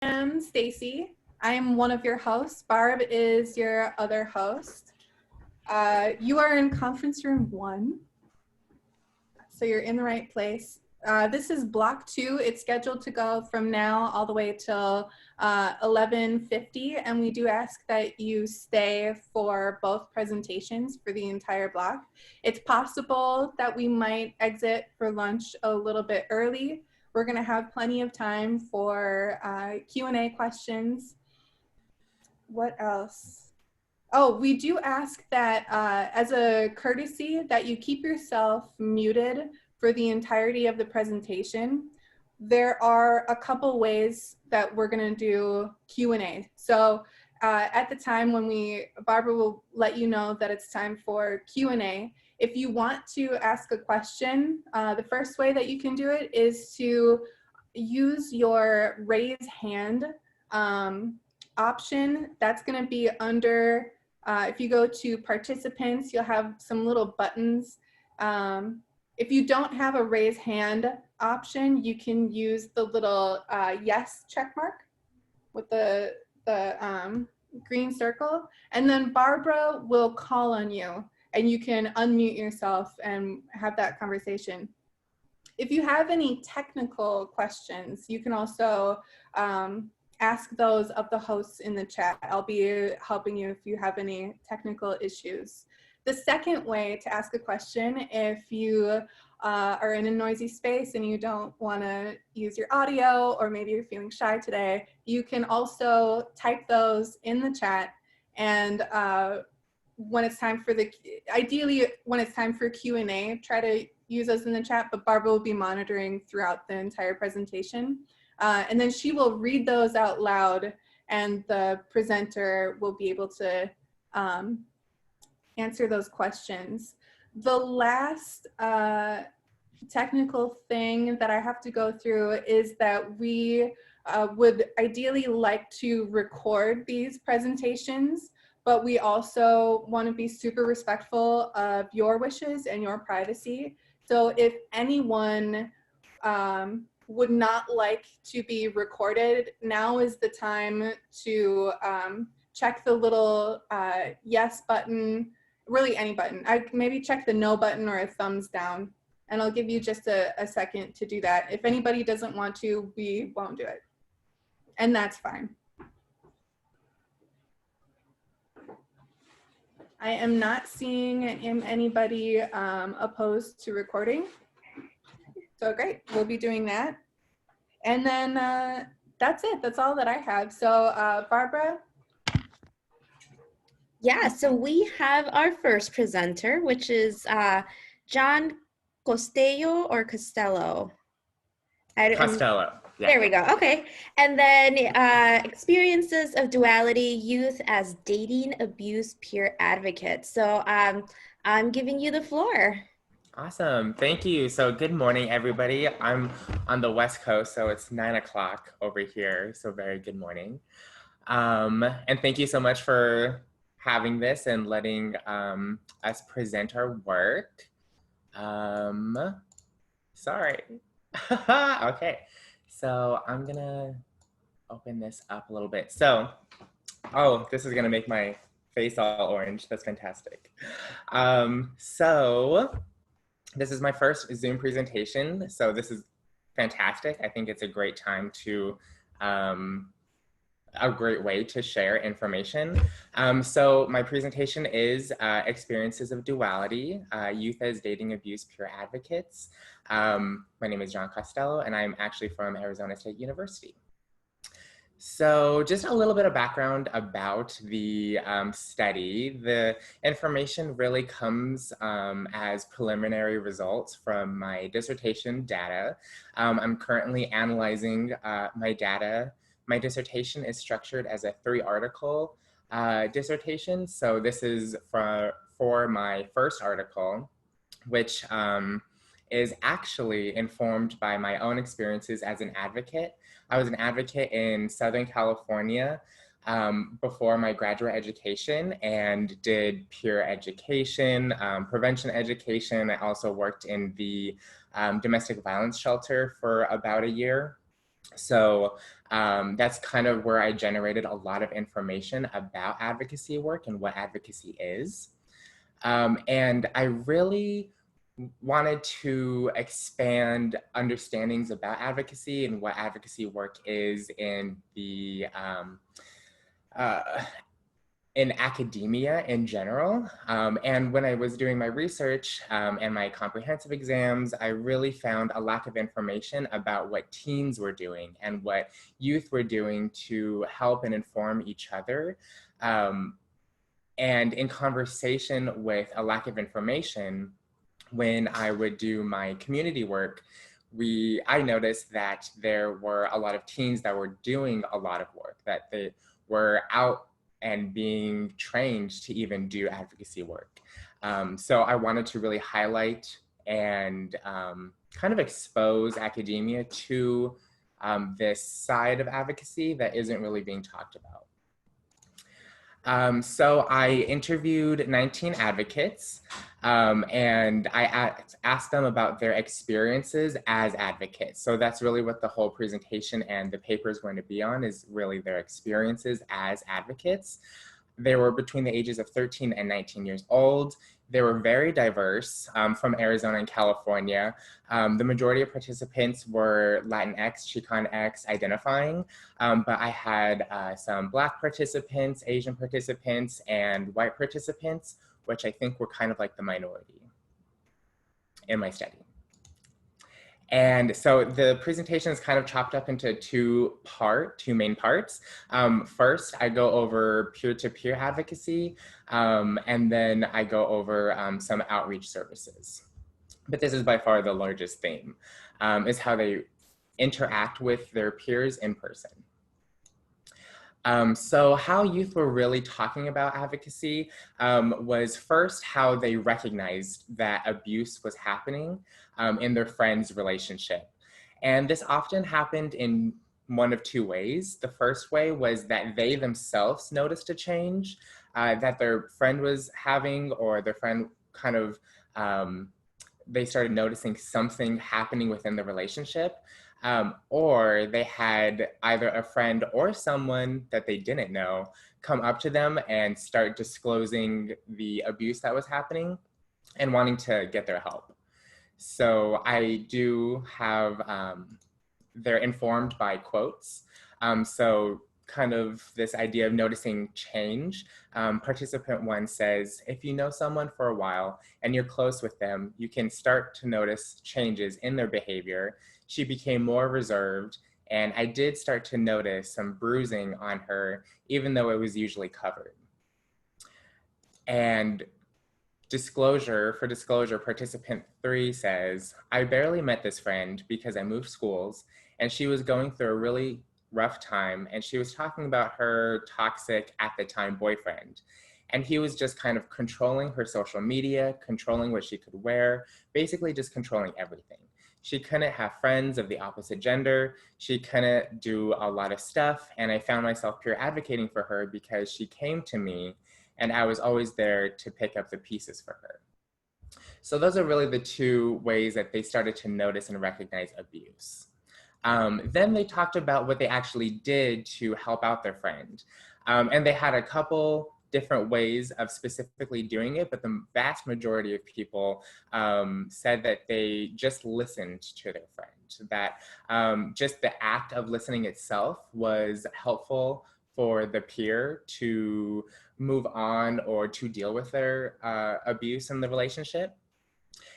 am Stacy. I am one of your hosts. Barb is your other host. You are in conference room 1, so you're in the right place. This is block 2. It's scheduled to go from now all the way till 11:50, and we do ask that you stay for both presentations for the entire block. It's possible that we might exit for lunch a little bit early. We're going to have plenty of time for Q&A questions. What else? Oh, we do ask that as a courtesy that you keep yourself muted for the entirety of the presentation. There are a couple ways that we're going to do Q&A. So at the time when Barbara will let you know that it's time for Q&A. If you want to ask a question, the first way that you can do it is to use your raise hand option. That's going to be under, if you go to participants, you'll have some little buttons. If you don't have a raise hand option, you can use the little yes check mark with the green circle, and then Barbara will call on you and you can unmute yourself and have that conversation. If you have any technical questions, you can also ask those of the hosts in the chat. I'll be helping you if you have any technical issues. The second way to ask a question, if you are in a noisy space and you don't want to use your audio, or maybe you're feeling shy today, you can also type those in the chat, and when it's time for ideally when it's time for Q&A, try to use those in the chat, but Barbara will be monitoring throughout the entire presentation. And then she will read those out loud, and the presenter will be able to answer those questions. The last technical thing that I have to go through is that we would ideally like to record these presentations, but we also want to be super respectful of your wishes and your privacy. So if anyone would not like to be recorded, now is the time to check the little yes button, really any button. Maybe check the no button or a thumbs down, and I'll give you just a second to do that. If anybody doesn't want to, we won't do it, and that's fine. I am not seeing anybody opposed to recording. So great, we'll be doing that. And then that's it, that's all that I have. So Barbara? Yeah, so we have our first presenter, which is John Costello or Costello? Costello. Yeah. There we go, okay. And then experiences of duality, youth as dating abuse peer advocate. So I'm giving you the floor. Awesome, thank you. So good morning, everybody. I'm on the West Coast, so it's 9 o'clock over here. So very good morning. And thank you so much for having this and letting us present our work. Sorry. Okay, so I'm gonna open this up a little bit. So, oh, this is gonna make my face all orange. That's fantastic. So this is my first Zoom presentation. So this is fantastic. I think it's a great time to, a great way to share information. So my presentation is Experiences of Duality, Youth as Dating Abuse Peer Advocates. My name is John Costello, and I'm actually from Arizona State University. So just a little bit of background about the study. The information really comes as preliminary results from my dissertation data. I'm currently analyzing my data. My dissertation is structured as a 3-article dissertation. So this is for my first article, which is actually informed by my own experiences as an advocate. I was an advocate in Southern California before my graduate education and did peer education, prevention education. I also worked in the domestic violence shelter for about a year. So that's kind of where I generated a lot of information about advocacy work and what advocacy is. And I really wanted to expand understandings about advocacy and what advocacy work is uh, in academia in general. And when I was doing my research and my comprehensive exams, I really found a lack of information about what teens were doing and what youth were doing to help and inform each other. And in conversation with a lack of information, when I would do my community work, I noticed that there were a lot of teens that were doing a lot of work, that they were out and being trained to even do advocacy work. So I wanted to really highlight and kind of expose academia to this side of advocacy that isn't really being talked about. So I interviewed 19 advocates and I asked them about their experiences as advocates. So that's really what the whole presentation and the paper is going to be on, is really their experiences as advocates. They were between the ages of 13 and 19 years old. They were very diverse from Arizona and California. The majority of participants were Latinx, Chicanx identifying, but I had some Black participants, Asian participants, and white participants, which I think were kind of like the minority in my study. And so the presentation is kind of chopped up into two main parts. First, I go over peer-to-peer advocacy, and then I go over some outreach services. But this is by far the largest theme, is how they interact with their peers in person. So how youth were really talking about advocacy was first how they recognized that abuse was happening in their friend's relationship. And this often happened in one of two ways. The first way was that they themselves noticed a change that their friend was having, or their friend kind of, they started noticing something happening within the relationship. Or they had either a friend or someone that they didn't know come up to them and start disclosing the abuse that was happening and wanting to get their help. So I do have, they're informed by quotes. So kind of this idea of noticing change. Participant 1 says, if you know someone for a while and you're close with them, you can start to notice changes in their behavior. She became more reserved, and I did start to notice some bruising on her, even though it was usually covered. And disclosure, participant 3 says, I barely met this friend because I moved schools, and she was going through a really rough time, and she was talking about her toxic, at the time, boyfriend. And he was just kind of controlling her social media, controlling what she could wear, basically just controlling everything. She couldn't have friends of the opposite gender. She couldn't do a lot of stuff. And I found myself peer advocating for her because she came to me and I was always there to pick up the pieces for her. So those are really the two ways that they started to notice and recognize abuse. Then they talked about what they actually did to help out their friend. And they had a couple different ways of specifically doing it, but the vast majority of people said that they just listened to their friend, that just the act of listening itself was helpful for the peer to move on or to deal with their abuse in the relationship.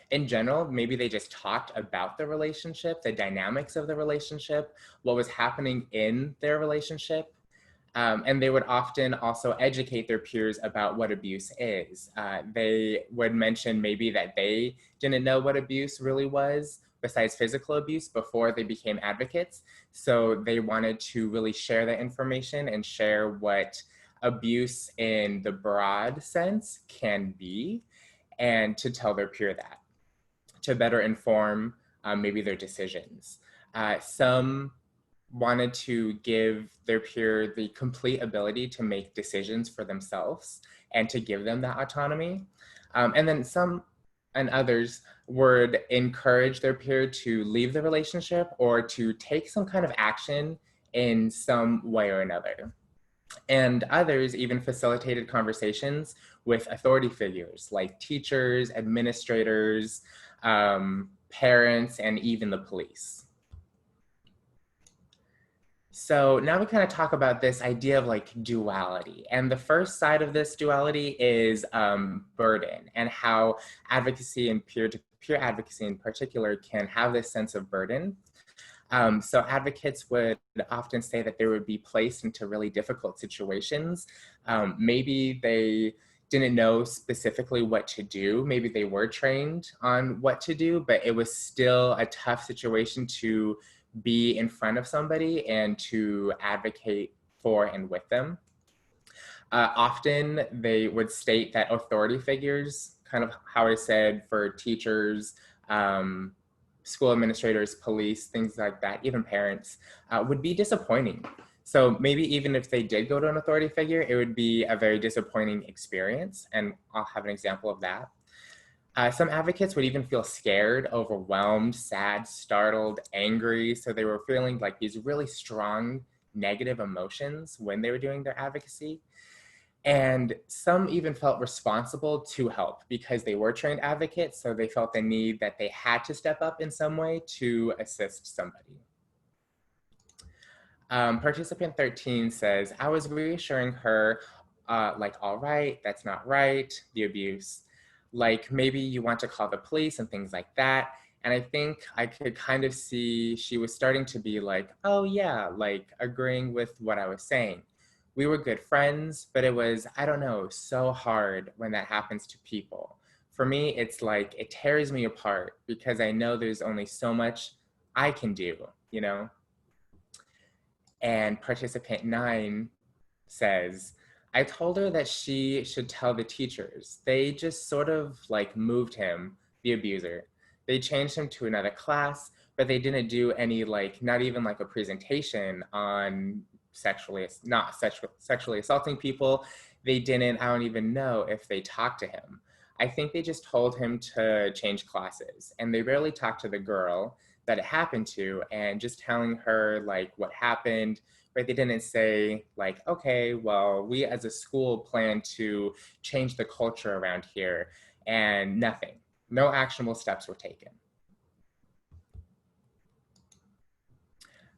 In general, maybe they just talked about the relationship, the dynamics of the relationship, what was happening in their relationship. And they would often also educate their peers about what abuse is. They would mention maybe that they didn't know what abuse really was besides physical abuse before they became advocates. So they wanted to really share that information and share what abuse in the broad sense can be, and to tell their peer that, to better inform maybe their decisions. Some wanted to give their peer the complete ability to make decisions for themselves and to give them that autonomy. And then some and others would encourage their peer to leave the relationship or to take some kind of action in some way or another. And others even facilitated conversations with authority figures like teachers, administrators, parents, and even the police. So now we kind of talk about this idea of like duality. And the first side of this duality is burden, and how advocacy and peer-to-peer advocacy in particular can have this sense of burden. So advocates would often say that they would be placed into really difficult situations. Maybe they didn't know specifically what to do. Maybe they were trained on what to do, but it was still a tough situation to be in front of somebody and to advocate for and with them. Often they would state that authority figures, kind of how I said for teachers, school administrators, police, things like that, even parents, would be disappointing. So maybe even if they did go to an authority figure, it would be a very disappointing experience. And I'll have an example of that. Some advocates would even feel scared, overwhelmed, sad, startled, angry. So they were feeling like these really strong negative emotions when they were doing their advocacy. And some even felt responsible to help because they were trained advocates. So they felt the need that they had to step up in some way to assist somebody. Participant 13 says, I was reassuring her, like, all right, that's not right, the abuse. Like maybe you want to call the police and things like that. And I think I could kind of see she was starting to be like, oh yeah, like agreeing with what I was saying. We were good friends, but it was, I don't know, so hard when that happens to people. For me, it's like, it tears me apart because I know there's only so much I can do, you know? And participant 9 says, I told her that she should tell the teachers. They just sort of like moved him, the abuser. They changed him to another class, but they didn't do any like, not even like a presentation on sexually assaulting people. They didn't, I don't even know if they talked to him. I think they just told him to change classes, and they rarely talked to the girl that it happened to and just telling her like what happened. Right? They didn't say like, okay, well, we as a school plan to change the culture around here, and nothing. No actionable steps were taken.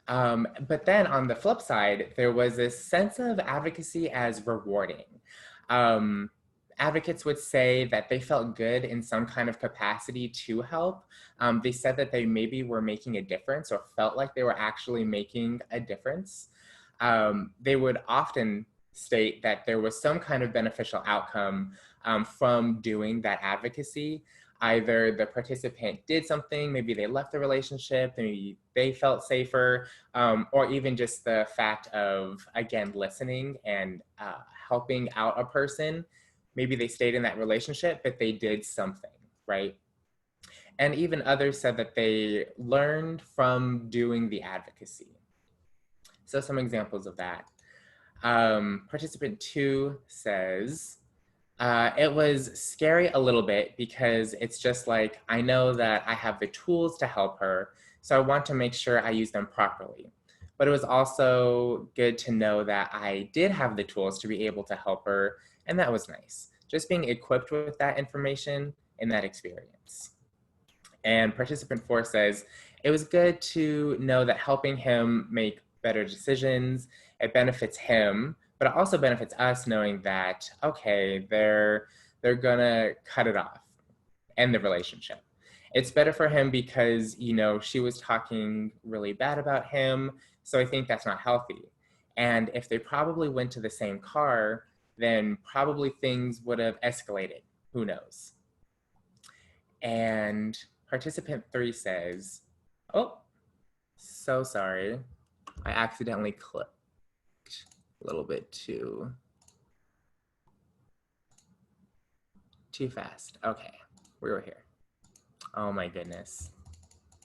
But then on the flip side, there was this sense of advocacy as rewarding. Advocates would say that they felt good in some kind of capacity to help. They said that they maybe were making a difference or felt like they were actually making a difference. They would often state that there was some kind of beneficial outcome from doing that advocacy. Either the participant did something, maybe they left the relationship, maybe they felt safer, or even just the fact of, again, listening and helping out a person. Maybe they stayed in that relationship, but they did something, right? And even others said that they learned from doing the advocacy. So some examples of that. Participant 2 says, it was scary a little bit because it's just like, I know that I have the tools to help her, so I want to make sure I use them properly. But it was also good to know that I did have the tools to be able to help her, and that was nice. Just being equipped with that information and that experience. And participant 4 says, it was good to know that helping him make better decisions, it benefits him, but it also benefits us knowing that, okay, they're gonna cut it off, end the relationship. It's better for him because, you know, she was talking really bad about him, so I think that's not healthy. And if they probably went to the same car, then probably things would have escalated, who knows? And participant 3 says, oh, so sorry, I accidentally clicked a little bit too fast. Okay, we were here. Oh my goodness.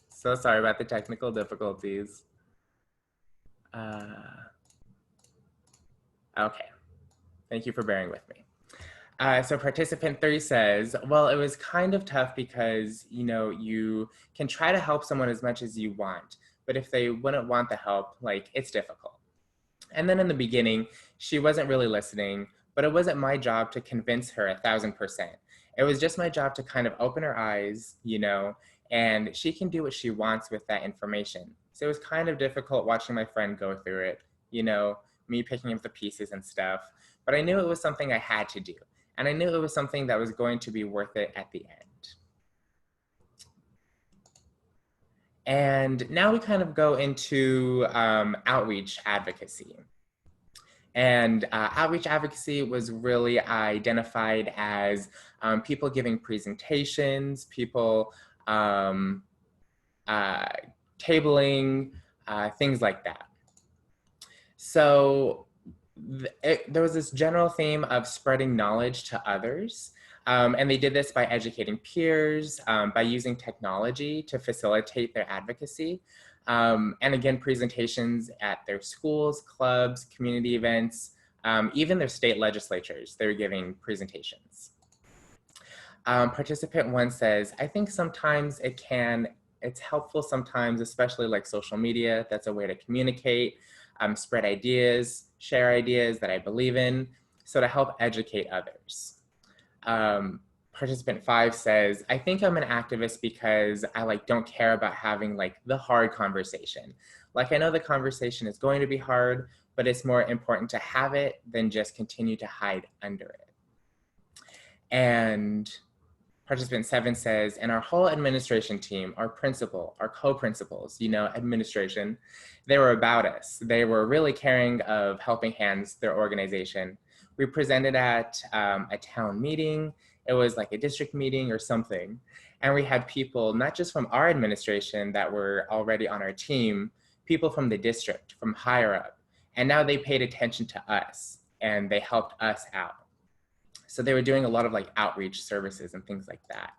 So sorry about the technical difficulties. Okay, thank you for bearing with me. So participant 3 says, well, it was kind of tough because, you can try to help someone as much as you want, but if they wouldn't want the help, like, it's difficult. And then in the beginning, she wasn't really listening, but it wasn't my job to convince her 1,000%. It was just my job to kind of open her eyes, and she can do what she wants with that information. So it was kind of difficult watching my friend go through it, me picking up the pieces and stuff. But I knew it was something I had to do. And I knew it was something that was going to be worth it at the end. And now we kind of go into outreach advocacy. And outreach advocacy was really identified as people giving presentations, people tabling, things like that. So there was this general theme of spreading knowledge to others. And they did this by educating peers, by using technology to facilitate their advocacy. And again, presentations at their schools, clubs, community events, even their state legislatures, they're giving presentations. Participant 1 says, I think sometimes it's helpful sometimes, especially like social media, that's a way to communicate, spread ideas, share ideas that I believe in, so to help educate others. Participant 5 says, I think I'm an activist because I don't care about having the hard conversation. I know the conversation is going to be hard, but it's more important to have it than just continue to hide under it. And participant 7 says, and our whole administration team, our principal, our co-principals, administration, they were about us. They were really caring of Helping Hands, their organization. We presented at a town meeting. It was like a district meeting or something. And we had people, not just from our administration that were already on our team, people from the district, from higher up. And now they paid attention to us and they helped us out. So they were doing a lot of outreach services and things like that.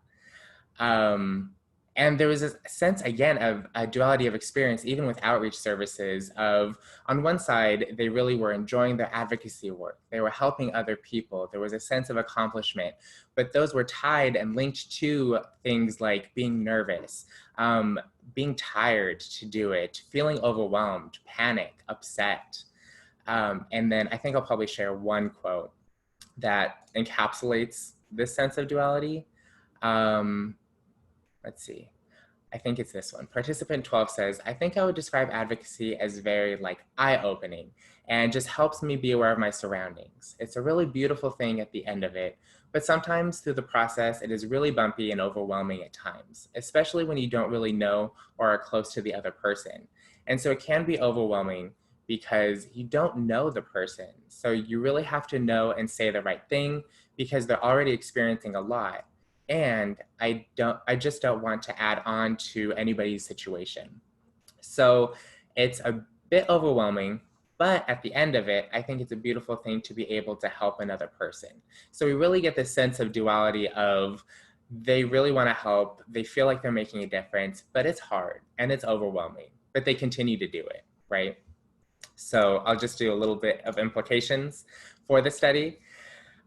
And there was a sense, again, of a duality of experience, even with outreach services of, on one side, they really were enjoying their advocacy work. They were helping other people. There was a sense of accomplishment, but those were tied and linked to things like being nervous, being tired to do it, feeling overwhelmed, panic, upset. And then I think I'll probably share one quote that encapsulates this sense of duality. Let's see, I think it's this one. Participant 12 says, I think I would describe advocacy as very eye-opening and just helps me be aware of my surroundings. It's a really beautiful thing at the end of it, but sometimes through the process, it is really bumpy and overwhelming at times, especially when you don't really know or are close to the other person. And so it can be overwhelming because you don't know the person. So you really have to know and say the right thing because they're already experiencing a lot. And I just don't want to add on to anybody's situation. So it's a bit overwhelming, but at the end of it, I think it's a beautiful thing to be able to help another person. So we really get this sense of duality of they really want to help, they feel like they're making a difference, but it's hard and it's overwhelming, but they continue to do it, right? So I'll just do a little bit of implications for the study,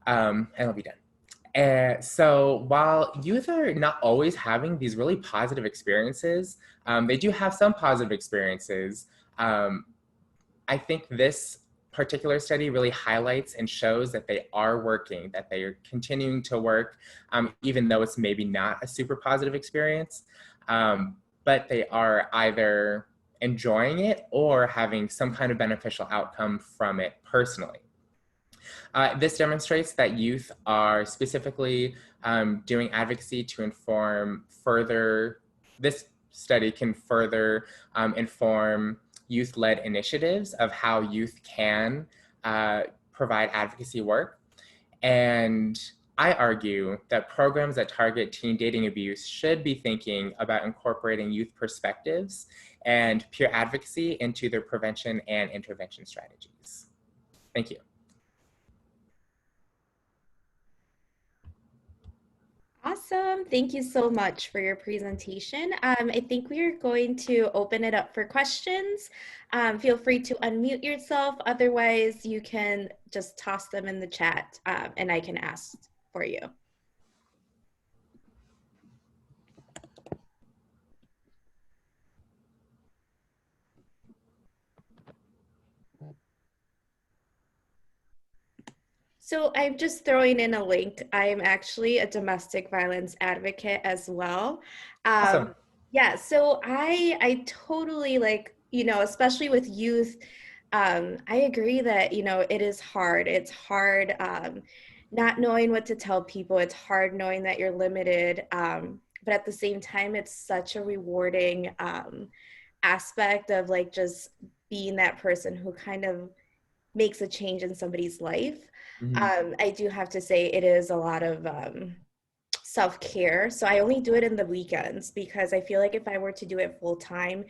and I'll be done. So while youth are not always having these really positive experiences, they do have some positive experiences. I think this particular study really highlights and shows that they are working, that they are continuing to work, even though it's maybe not a super positive experience, but they are either enjoying it or having some kind of beneficial outcome from it personally. This demonstrates that youth are specifically doing advocacy to inform further, this study can further inform youth-led initiatives of how youth can provide advocacy work. And I argue that programs that target teen dating abuse should be thinking about incorporating youth perspectives and peer advocacy into their prevention and intervention strategies. Thank you. Awesome. Thank you so much for your presentation. I think we are going to open it up for questions. Feel free to unmute yourself. Otherwise, you can just toss them in the chat and I can ask for you. So I'm just throwing in a link. I am actually a domestic violence advocate as well. Awesome. Yeah, so I totally like, especially with youth, I agree that, it is hard. It's hard not knowing what to tell people. It's hard knowing that you're limited. But at the same time, it's such a rewarding aspect of like just being that person who kind of makes a change in somebody's life. I do have to say it is a lot of self-care. So I only do it in the weekends because I feel like if I were to do it full time,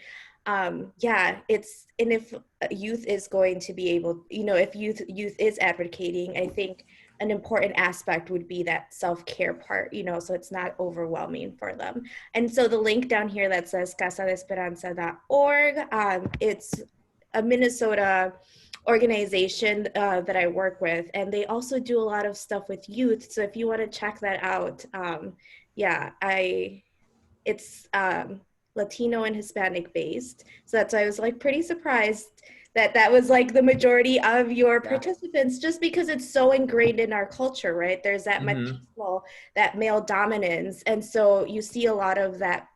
yeah, and if youth is going to be able, if youth is advocating, I think an important aspect would be that self-care part, so it's not overwhelming for them. And so the link down here that says casadesperanza.org, it's a Minnesota organization that I work with, and they also do a lot of stuff with youth. So if you want to check that out, yeah, it's Latino and Hispanic based. So that's why I was like pretty surprised that that was like the majority of your participants, just because it's so ingrained in our culture, right? There's that machismo, that male dominance, and so you see a lot of that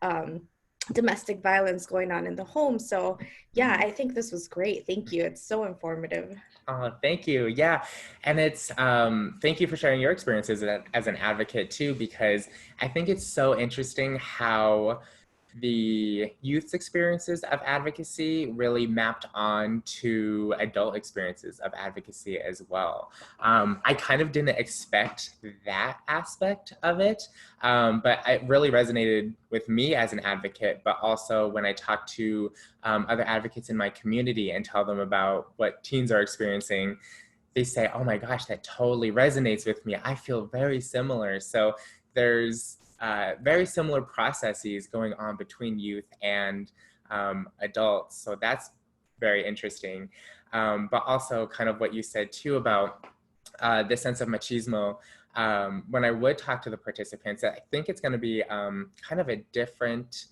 domestic violence going on in the home. So yeah, I think this was great. Thank you. It's so informative. Oh, thank you. Yeah. And it's, thank you for sharing your experiences as an advocate too, because I think it's so interesting how the youth's experiences of advocacy really mapped on to adult experiences of advocacy as well. I kind of didn't expect that aspect of it, but it really resonated with me as an advocate, but also when I talk to other advocates in my community and tell them about what teens are experiencing, they say, oh my gosh, that totally resonates with me. I feel very similar. So there's very similar processes going on between youth and adults. So that's very interesting. But also kind of what you said too about the sense of machismo. When I would talk to the participants, I think it's going to be kind of a different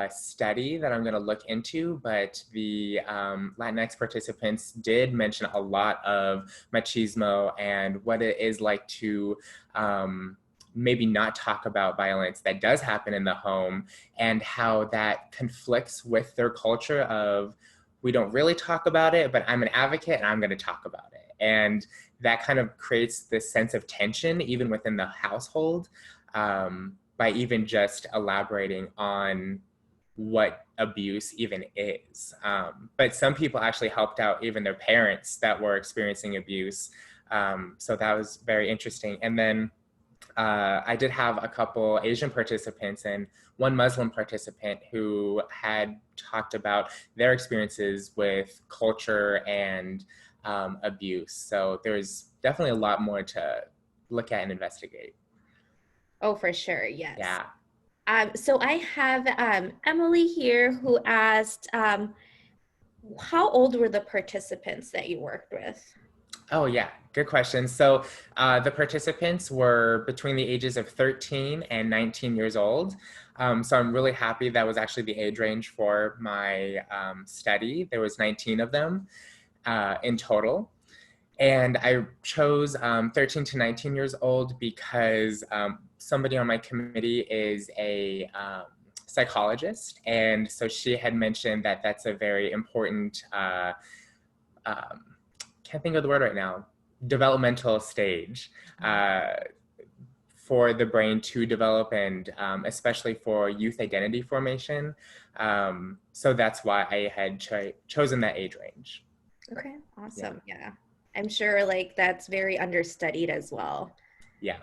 study that I'm going to look into, but the Latinx participants did mention a lot of machismo and what it is like to maybe not talk about violence that does happen in the home, and how that conflicts with their culture of, we don't really talk about it, but I'm an advocate and I'm going to talk about it. And that kind of creates this sense of tension even within the household, by even just elaborating on what abuse even is. But some people actually helped out even their parents that were experiencing abuse. So that was very interesting. And then I did have a couple Asian participants and one Muslim participant who had talked about their experiences with culture and abuse. So there's definitely a lot more to look at and investigate. Oh, for sure. Yes. Yeah. So I have Emily here who asked, how old were the participants that you worked with? Oh, yeah, good question. So the participants were between the ages of 13 and 19 years old. So I'm really happy that was actually the age range for my study. There was 19 of them in total. And I chose 13 to 19 years old because somebody on my committee is a psychologist. And so she had mentioned that that's a very important can't think of the word right now, developmental stage for the brain to develop, and especially for youth identity formation. So that's why I had chosen that age range. Okay, awesome. Yeah. I'm sure like that's very understudied as well. Yeah.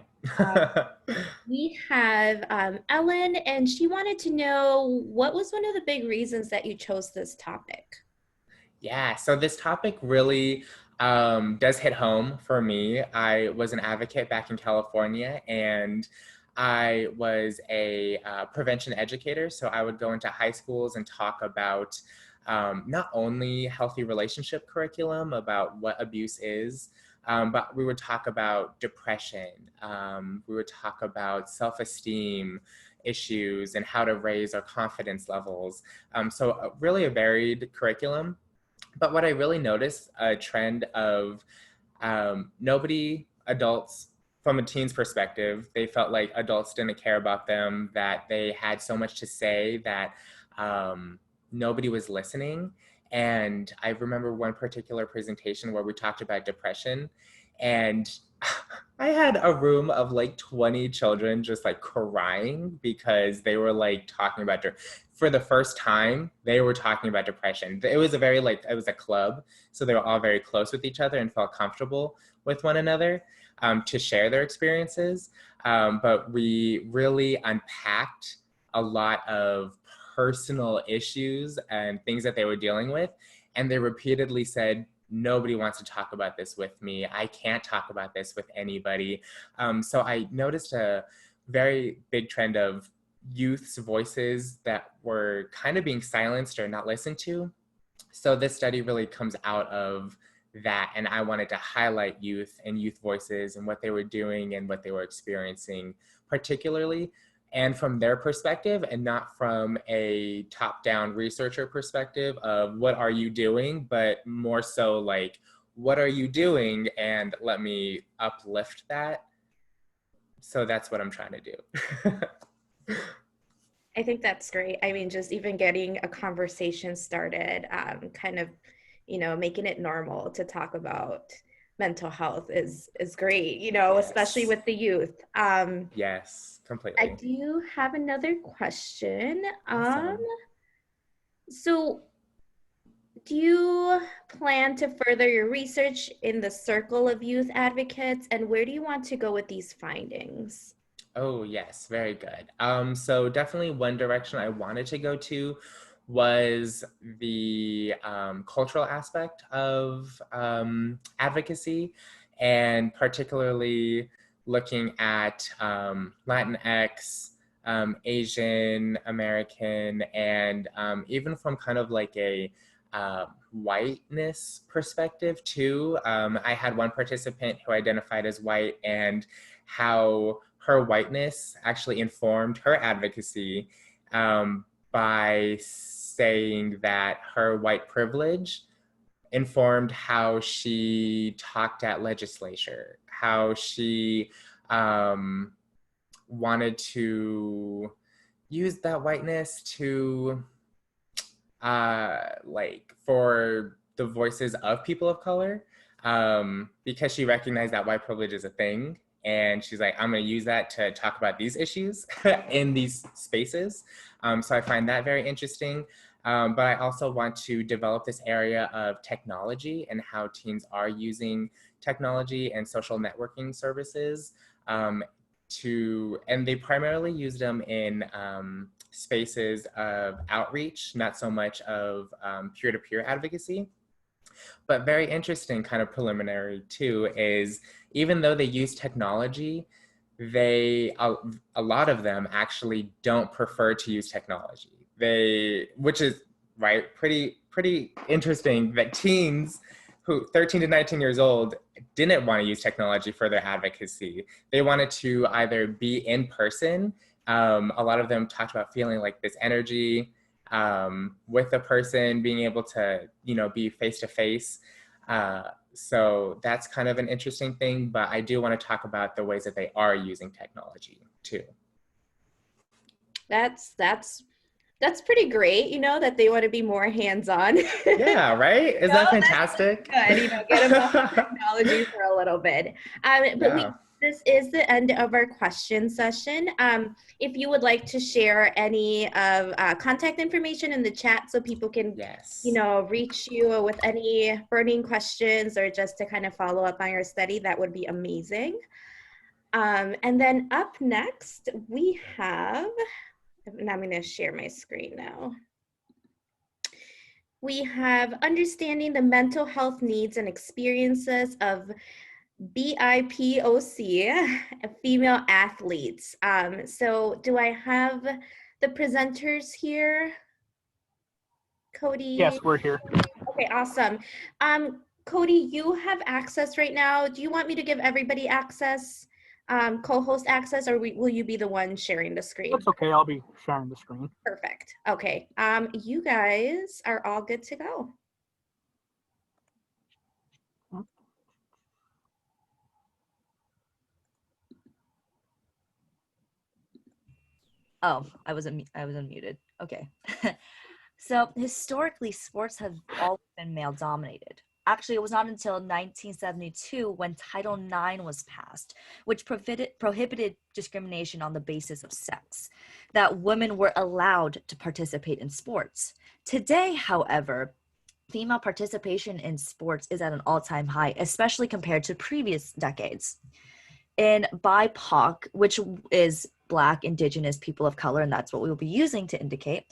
We have Ellen, and she wanted to know, what was one of the big reasons that you chose this topic? Yeah, so this topic really does hit home for me. I was an advocate back in California, and I was a prevention educator. So I would go into high schools and talk about not only healthy relationship curriculum about what abuse is, but we would talk about depression. We would talk about self-esteem issues and how to raise our confidence levels. So really a varied curriculum. But what I really noticed, a trend of adults, from a teen's perspective, they felt like adults didn't care about them, that they had so much to say that nobody was listening. And I remember one particular presentation where we talked about depression, and I had a room of like 20 children just like crying because they were like talking about for the first time, they were talking about depression. It was it was a club. So they were all very close with each other and felt comfortable with one another to share their experiences. But we really unpacked a lot of personal issues and things that they were dealing with. And they repeatedly said, nobody wants to talk about this with me. I can't talk about this with anybody. So I noticed a very big trend of youth's voices that were kind of being silenced or not listened to. So this study really comes out of that, and I wanted to highlight youth and youth voices and what they were doing and what they were experiencing particularly, and from their perspective, and not from a top-down researcher perspective of what are you doing, but more so like, what are you doing, and let me uplift that. So that's what I'm trying to do. I think that's great. I mean, just even getting a conversation started, kind of, making it normal to talk about mental health is great, Yes. Especially with the youth. Yes, completely. I do have another question. Awesome. So do you plan to further your research in the circle of youth advocates, and where do you want to go with these findings? Oh, yes, very good. So definitely one direction I wanted to go to was the cultural aspect of advocacy, and particularly looking at Latinx, Asian American, and even from kind of like a whiteness perspective too. I had one participant who identified as white, and how her whiteness actually informed her advocacy by saying that her white privilege informed how she talked at legislature, how she wanted to use that whiteness to like for the voices of people of color, because she recognized that white privilege is a thing. And she's like, I'm going to use that to talk about these issues in these spaces. So I find that very interesting. But I also want to develop this area of technology and how teens are using technology and social networking services and they primarily use them in spaces of outreach, not so much of peer-to-peer advocacy. But very interesting, kind of preliminary too, is even though they use technology, a lot of them actually don't prefer to use technology. Which is right, pretty interesting that teens who 13 to 19 years old didn't want to use technology for their advocacy. They wanted to either be in person. A lot of them talked about feeling like this energy with the person, being able to, be face to face. So that's kind of an interesting thing, but I do want to talk about the ways that they are using technology too. That's pretty great, that they want to be more hands-on. Yeah, right? Isn't that fantastic? Good, get them off of technology for a little bit. This is the end of our question session. If you would like to share any of contact information in the chat so people can, reach you with any burning questions or just to kind of follow up on your study, that would be amazing. And then up next, we have, and I'm going to share my screen now. We have understanding the mental health needs and experiences of BIPOC, female athletes. So do I have the presenters here? Cody? Yes, we're here. Okay, awesome. Cody, you have access right now. Do you want me to give everybody access, co-host access, or will you be the one sharing the screen? That's okay. I'll be sharing the screen. Perfect. Okay. You guys are all good to go. Oh, I was unmuted. Okay. So historically, sports have always been male dominated. Actually, it was not until 1972 when Title IX was passed, which prohibited discrimination on the basis of sex, that women were allowed to participate in sports. Today, however, female participation in sports is at an all-time high, especially compared to previous decades. In BIPOC, which is Black, Indigenous, people of color, and that's what we'll be using to indicate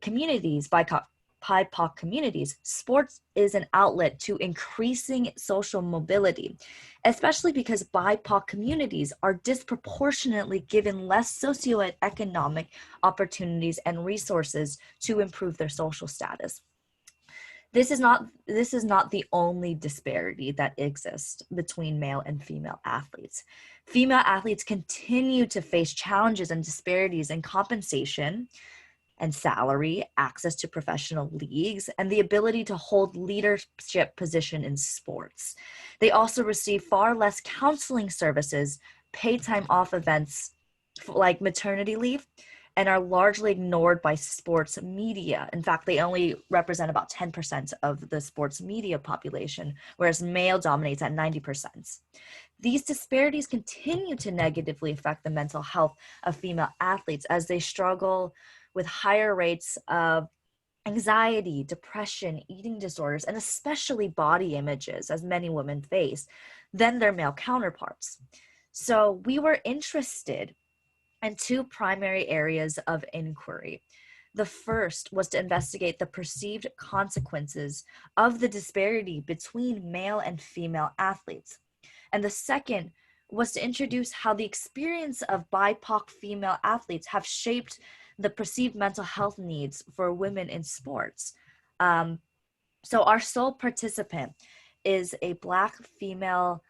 communities, BIPOC communities, sports is an outlet to increasing social mobility, especially because BIPOC communities are disproportionately given less socioeconomic opportunities and resources to improve their social status. This is not the only disparity that exists between male and female athletes. Female athletes continue to face challenges and disparities in compensation and salary, access to professional leagues, and the ability to hold leadership position in sports. They also receive far less counseling services, paid time off events like maternity leave, and are largely ignored by sports media. In fact, they only represent about 10% of the sports media population, whereas male dominates at 90%. These disparities continue to negatively affect the mental health of female athletes as they struggle with higher rates of anxiety, depression, eating disorders, and especially body images, as many women face, than their male counterparts. So we were interested and two primary areas of inquiry. The first was to investigate the perceived consequences of the disparity between male and female athletes. And the second was to introduce how the experience of BIPOC female athletes have shaped the perceived mental health needs for women in sports. So our sole participant is a Black female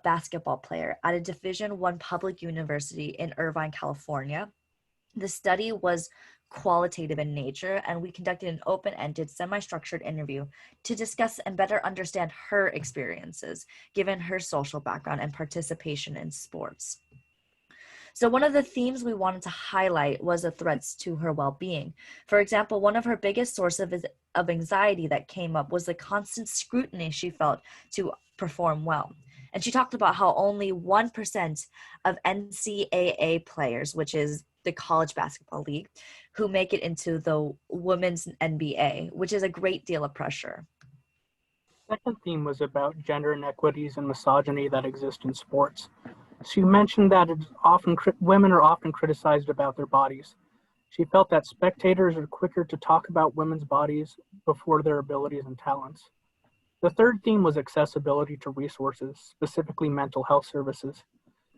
basketball player at a Division I public university in Irvine, California. The study was qualitative in nature, and we conducted an open-ended, semi-structured interview to discuss and better understand her experiences, given her social background and participation in sports. So one of the themes we wanted to highlight was the threats to her well-being. For example, one of her biggest sources of anxiety that came up was the constant scrutiny she felt to perform well. And she talked about how only 1% of NCAA players, which is the college basketball league, who make it into the women's NBA, which is a great deal of pressure. Second theme was about gender inequities and misogyny that exist in sports. She mentioned that women are often criticized about their bodies. She felt that spectators are quicker to talk about women's bodies before their abilities and talents. The third theme was accessibility to resources, specifically mental health services.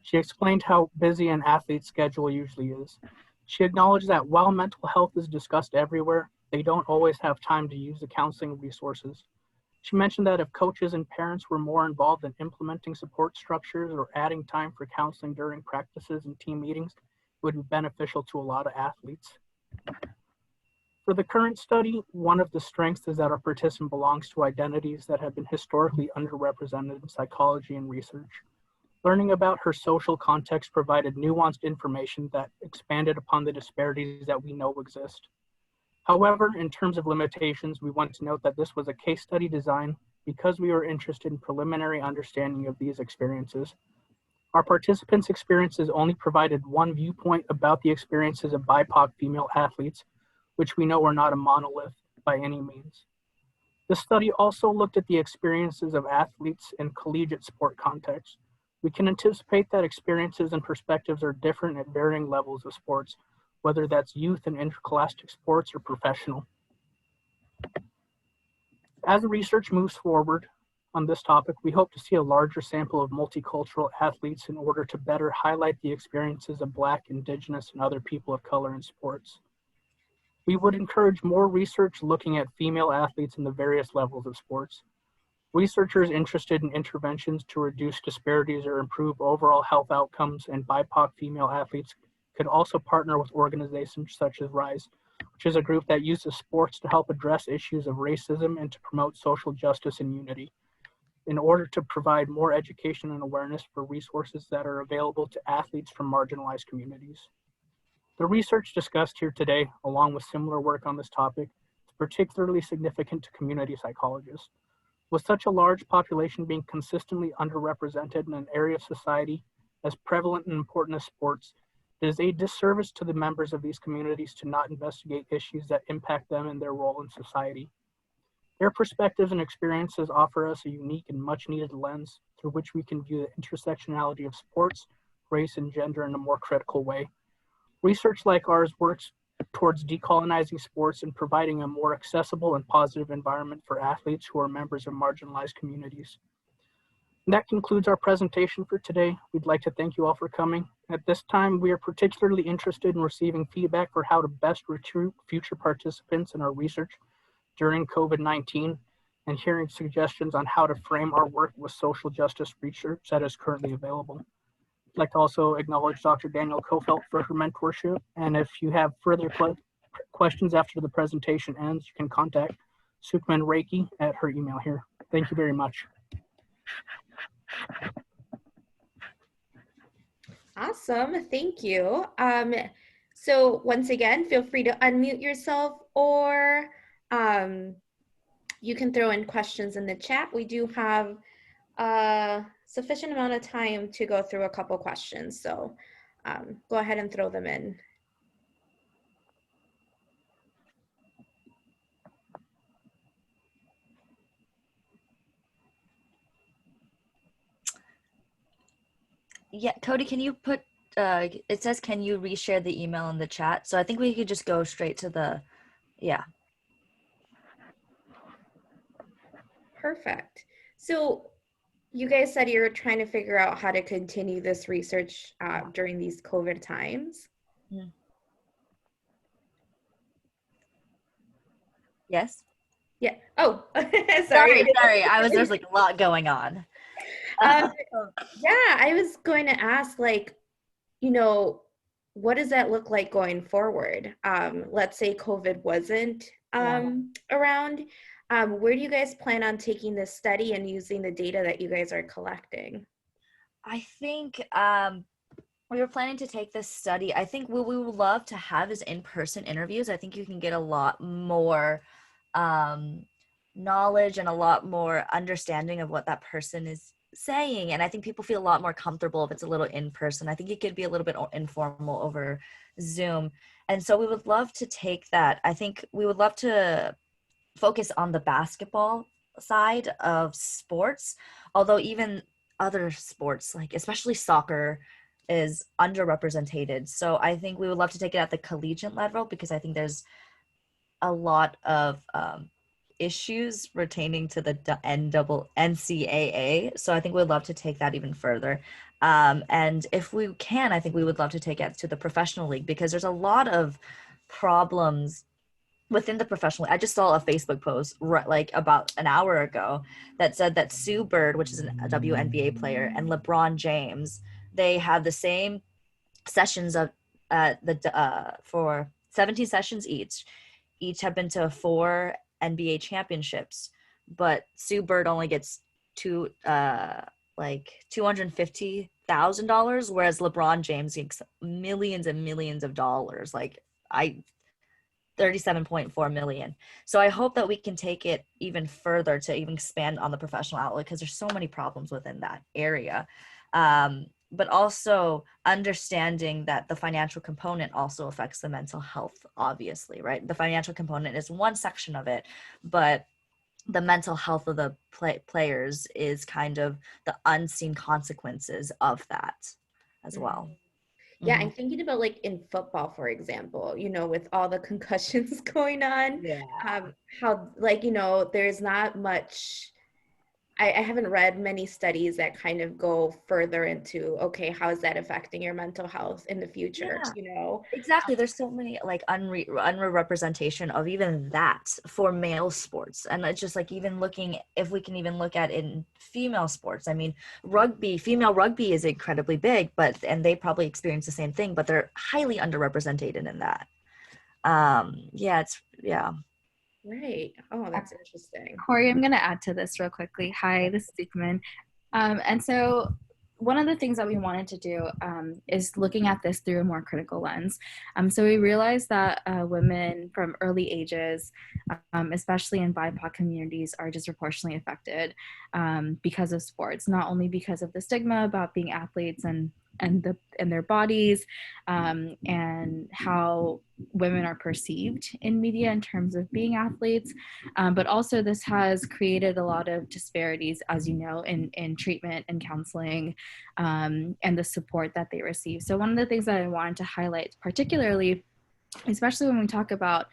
She explained how busy an athlete's schedule usually is. She acknowledged that while mental health is discussed everywhere, they don't always have time to use the counseling resources. She mentioned that if coaches and parents were more involved in implementing support structures or adding time for counseling during practices and team meetings, it would be beneficial to a lot of athletes. For the current study, one of the strengths is that our participant belongs to identities that have been historically underrepresented in psychology and research. Learning about her social context provided nuanced information that expanded upon the disparities that we know exist. However, in terms of limitations, we want to note that this was a case study design because we were interested in preliminary understanding of these experiences. Our participants' experiences only provided one viewpoint about the experiences of BIPOC female athletes, which we know are not a monolith by any means. The study also looked at the experiences of athletes in collegiate sport contexts. We can anticipate that experiences and perspectives are different at varying levels of sports, whether that's youth and interscholastic sports or professional. As research moves forward, on this topic, we hope to see a larger sample of multicultural athletes in order to better highlight the experiences of Black, Indigenous, and other people of color in sports. We would encourage more research looking at female athletes in the various levels of sports. Researchers interested in interventions to reduce disparities or improve overall health outcomes and BIPOC female athletes could also partner with organizations such as RISE, which is a group that uses sports to help address issues of racism and to promote social justice and unity, in order to provide more education and awareness for resources that are available to athletes from marginalized communities. The research discussed here today, along with similar work on this topic, is particularly significant to community psychologists. With such a large population being consistently underrepresented in an area of society as prevalent and important as sports, it is a disservice to the members of these communities to not investigate issues that impact them and their role in society. Their perspectives and experiences offer us a unique and much needed lens through which we can view the intersectionality of sports, race, and gender in a more critical way. Research like ours works towards decolonizing sports and providing a more accessible and positive environment for athletes who are members of marginalized communities. And that concludes our presentation for today. We'd like to thank you all for coming. At this time, we are particularly interested in receiving feedback for how to best recruit future participants in our research during COVID-19 and hearing suggestions on how to frame our work with social justice research that is currently available. I'd like to also acknowledge Dr. Daniel Kofelt for her mentorship. And if you have further questions after the presentation ends, you can contact Sukhman Rekhi at her email here. Thank you very much. Awesome, thank you. So once again, feel free to unmute yourself, or you can throw in questions in the chat. We do have a sufficient amount of time to go through a couple questions, so go ahead and throw them in. Yeah, Cody, can you put, it says, can you reshare the email in the chat? So I think we could just go straight to the, yeah. Perfect. So you guys said you were trying to figure out how to continue this research during these COVID times. Mm. Yes? Yeah. Oh, sorry. There's like a lot going on. Yeah, I was going to ask, like, you know, what does that look like going forward? Let's say COVID wasn't around. Where do you guys plan on taking this study and using the data that you guys are collecting? I think we were planning to take this study. I think what we would love to have is in-person interviews. I think you can get a lot more knowledge and a lot more understanding of what that person is saying. And I think people feel a lot more comfortable if it's a little in-person. I think it could be a little bit informal over Zoom. And so we would love to take that. I think we would love to focus on the basketball side of sports, although even other sports, like especially soccer, is underrepresented. So I think we would love to take it at the collegiate level, because I think there's a lot of issues retaining to the NCAA. So I think we'd love to take that even further. And if we can, I think we would love to take it to the professional league, because there's a lot of problems within the professional. I just saw a Facebook post like about an hour ago that said that Sue Bird, which is a WNBA player, and LeBron James, they have the same sessions of for 17 sessions each have been to 4 NBA championships, but Sue Bird only gets $250,000, whereas LeBron James gets millions and millions of dollars, like 37.4 million. So I hope that we can take it even further to even expand on the professional outlet, because there's so many problems within that area. But also understanding that the financial component also affects the mental health, obviously, right? The financial component is one section of it, but the mental health of the players is kind of the unseen consequences of that as well. Yeah, I'm thinking about, like, in football, for example, you know, with all the concussions going on, how, like, you know, there's not much I haven't read many studies that kind of go further into, okay, how is that affecting your mental health in the future, Yeah. you know? Exactly. There's so many like unrepresentation of even that for male sports. And it's just like even looking, if we can even look at in female sports. I mean, female rugby is incredibly big, and they probably experience the same thing, but they're highly underrepresented in that. Yeah. Right. Oh, that's interesting. Corey, I'm going to add to this real quickly. Hi, this is Sukhman. And so one of the things that we wanted to do is looking at this through a more critical lens. So we realized that women from early ages, especially in BIPOC communities, are disproportionately affected because of sports, not only because of the stigma about being athletes and their bodies, and how women are perceived in media in terms of being athletes, but also this has created a lot of disparities, as you know, in treatment and counseling, and the support that they receive. So one of the things that I wanted to highlight particularly, especially when we talk about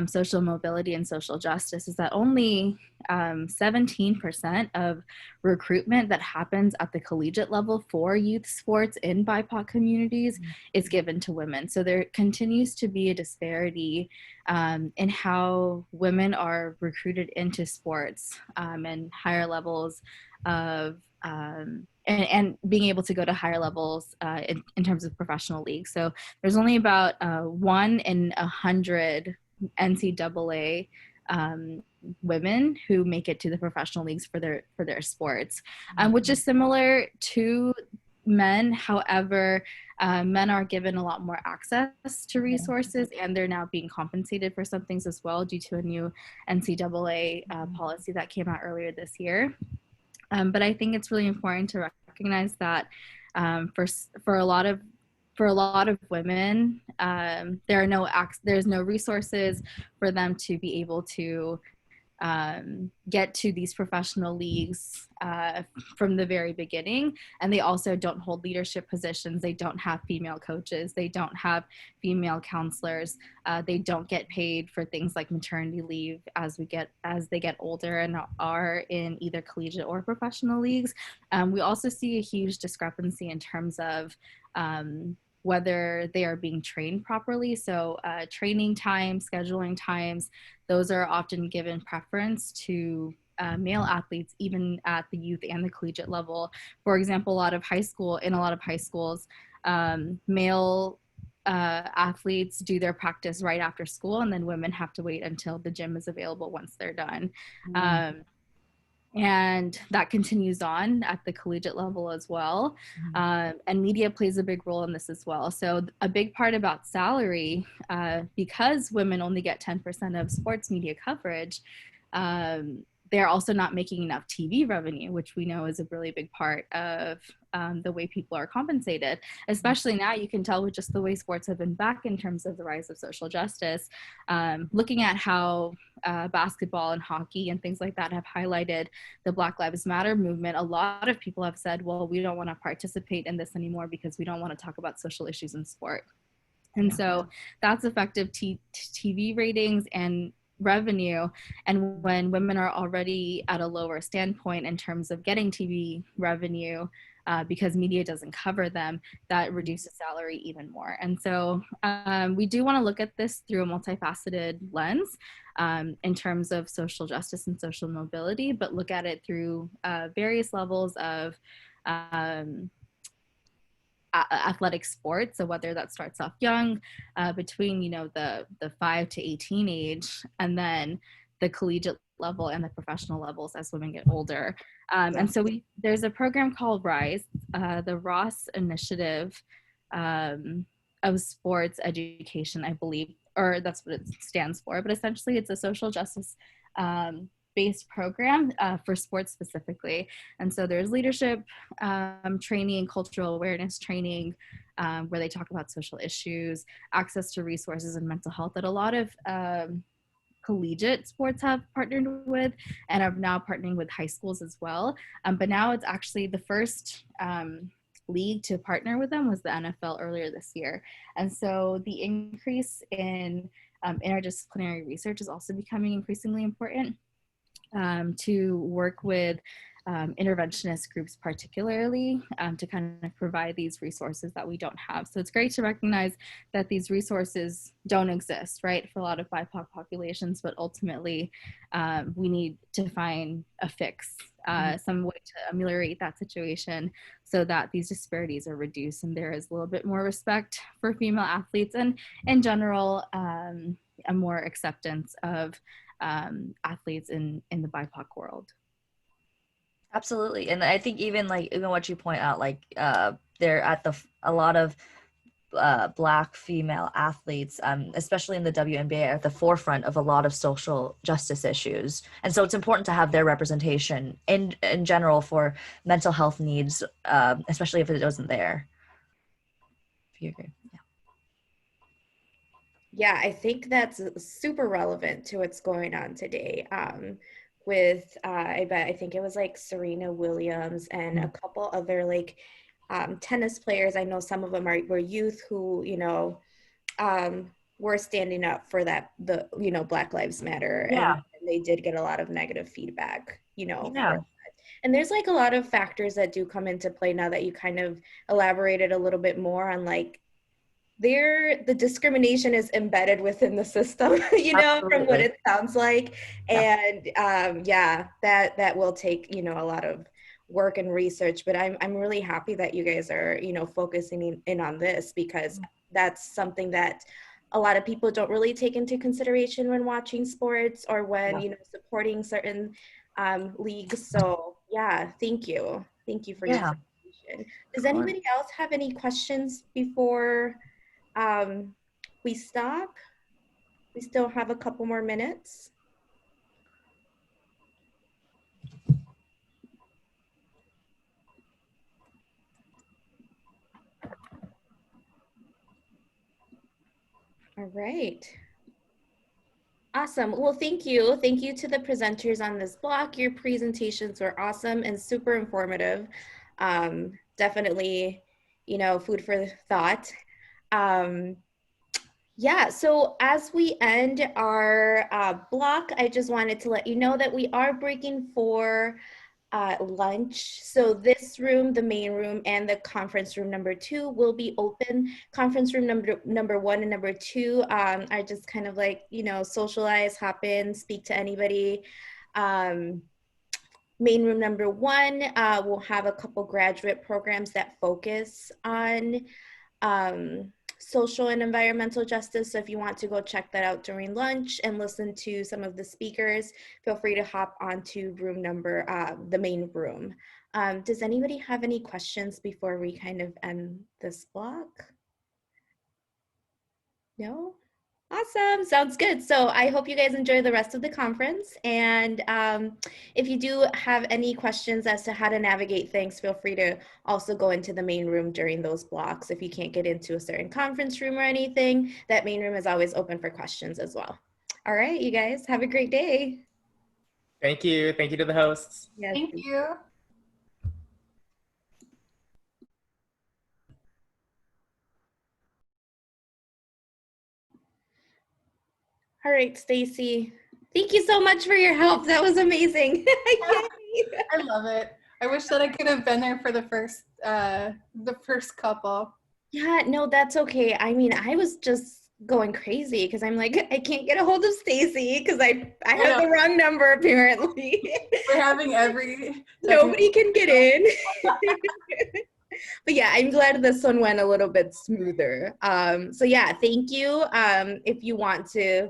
social mobility and social justice, is that only 17% of recruitment that happens at the collegiate level for youth sports in BIPOC communities is given to women. So there continues to be a disparity in how women are recruited into sports and higher levels of and being able to go to higher levels in terms of professional leagues. So there's only about 1 in 100 NCAA women who make it to the professional leagues for their sports, which is similar to men. However, men are given a lot more access to resources, and they're now being compensated for some things as well due to a new NCAA policy that came out earlier this year. But I think it's really important to recognize that for a lot of women, there's no resources for them to be able to get to these professional leagues from the very beginning. And they also don't hold leadership positions. They don't have female coaches. They don't have female counselors. They don't get paid for things like maternity leave as they get older and are in either collegiate or professional leagues. We also see a huge discrepancy in terms of whether they are being trained properly. So training times, scheduling times, those are often given preference to male athletes, even at the youth and the collegiate level. For example, in a lot of high schools, male athletes do their practice right after school, and then women have to wait until the gym is available once they're done. And that continues on at the collegiate level as well. And media plays a big role in this as well. So a big part about salary, because women only get 10% of sports media coverage, they're also not making enough TV revenue, which we know is a really big part of the way people are compensated. Especially now, you can tell with just the way sports have been back in terms of the rise of social justice. Looking at how basketball and hockey and things like that have highlighted the Black Lives Matter movement, a lot of people have said, well, we don't want to participate in this anymore because we don't want to talk about social issues in sport. And so that's effective TV ratings and revenue. And when women are already at a lower standpoint in terms of getting TV revenue, because media doesn't cover them, that reduces salary even more. And so we do want to look at this through a multifaceted lens in terms of social justice and social mobility, but look at it through various levels of athletic sports. So whether that starts off young, between the 5 to 18 age, and then the collegiate level and the professional levels as women get older. And so there's a program called RISE, the Ross Initiative of Sports Education, I believe, or that's what it stands for. But essentially, it's a social justice based program for sports specifically. And so there's leadership training, cultural awareness training, where they talk about social issues, access to resources and mental health that a lot of collegiate sports have partnered with and are now partnering with high schools as well. But now it's actually the first league to partner with them was the NFL earlier this year. And so the increase in interdisciplinary research is also becoming increasingly important. To work with interventionist groups particularly, to kind of provide these resources that we don't have. So it's great to recognize that these resources don't exist, right, for a lot of BIPOC populations, but ultimately we need to find a fix, some way to ameliorate that situation so that these disparities are reduced and there is a little bit more respect for female athletes, and in general, a more acceptance of athletes in the BIPOC world. Absolutely. And I think even what you point out, they're at a lot of Black female athletes, especially in the WNBA, are at the forefront of a lot of social justice issues. And so it's important to have their representation in general for mental health needs, especially if it wasn't there. If you agree. Yeah. Yeah, I think that's super relevant to what's going on today. With I think it was like Serena Williams and a couple other tennis players. I know some of them were youth who, were standing up for the Black Lives Matter. Yeah. And they did get a lot of negative feedback, Yeah. for that. And there's a lot of factors that do come into play now that you kind of elaborated a little bit more on the discrimination is embedded within the system, from what it sounds like. Yeah. And that will take, a lot of work and research, but I'm really happy that you guys are, focusing in on this, because that's something that a lot of people don't really take into consideration when watching sports or when, supporting certain leagues. So yeah, thank you for your presentation. Does anybody else have any questions before we stop? We still have a couple more minutes. All right. Awesome. Well, thank you. Thank you to the presenters on this block. Your presentations were awesome and super informative. Definitely, food for thought. Yeah, so as we end our block, I just wanted to let you know that we are breaking for lunch. So this room, the main room, and the conference room number 2 will be open. Conference room number 1 and number 2 are just kind of socialize, hop in, speak to anybody. Main room number 1 will have a couple graduate programs that focus on social and environmental justice. So if you want to go check that out during lunch and listen to some of the speakers, feel free to hop onto the main room. Does anybody have any questions before we kind of end this block? No? Awesome, sounds good. So I hope you guys enjoy the rest of the conference. And if you do have any questions as to how to navigate things, feel free to also go into the main room during those blocks. If you can't get into a certain conference room or anything, that main room is always open for questions as well. All right, you guys, have a great day. Thank you. Thank you to the hosts. Yes. Thank you. All right, Stacy. Thank you so much for your help. That was amazing. I love it. I wish that I could have been there for the first couple. Yeah, no, that's okay. I mean, I was just going crazy because I'm like, I can't get a hold of Stacy because I have the wrong number apparently. We're having nobody can get in. But yeah, I'm glad this one went a little bit smoother. So yeah, thank you. If you want to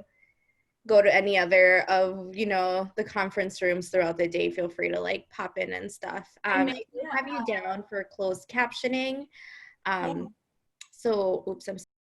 go to any other of the conference rooms throughout the day, feel free to pop in and stuff. Have you down for closed captioning. So oops, I'm